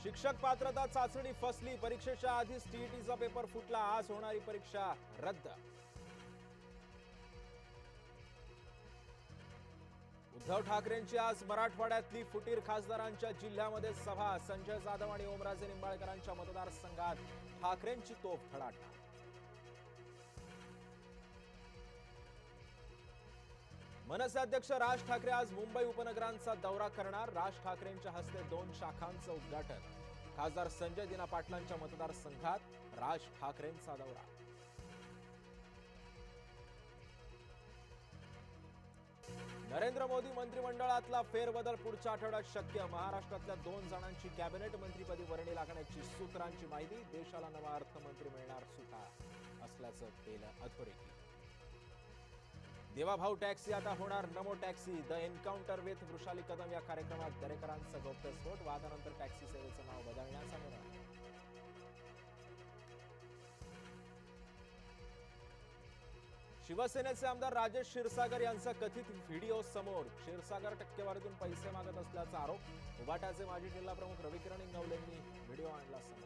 शिक्षक पात्रता चाचणी फसली, परीक्षेच्या आधीच टीईटीचा पेपर फुटला, आज होणारी परीक्षा रद्द। उद्धव ठाकरेंची आज मराठवाड्यातली फुटीर खासदारांच्या जिल्ह्यामध्ये सभा, संजय जाधव आणि ओमराजे निंबाळकरांच्या मतदारसंघात ठाकरेंची तोफ थडाडणार। मनसे अध्यक्ष राज ठाकरे आज मुंबई उपनगरांचा दौरा करणार, राज ठाकरेंच्या हस्ते 2 शाखांचं उद्घाटन। खासदार संजय दिना पाटलांच्या मतदारसंघात राज ठाकरेंचा दौरा। नरेंद्र मोदी मंत्रिमंडळातला फेरबदल पुढच्या आठवड्यात शक्य, महाराष्ट्रातल्या 2 जणांची कॅबिनेट मंत्रीपदी वर्णी लागण्याची सूत्रांची माहिती, देशाला नवा अर्थमंत्री मिळणार सुटा असल्याचं केलं अधोरेखित। देवाभाऊ टॅक्सी आता होणार Namo taxi, the encounter with Vrushali Kadam या कार्यक्रमात दरेकरांचा गौप्यस्फोट, वादानंतर टॅक्सी सेवेचं नाव बदलण्याचा निर्णय। शिवसेनेचे आमदार राजेश क्षीरसागर यांचा कथित व्हिडिओ समोर, क्षीरसागर टक्केवारीतून पैसे मागत असल्याचा आरोप, उभाटाचे माजी जिल्हा प्रमुख रविकिरण इंगवलेंनी व्हिडिओ आणला समोर।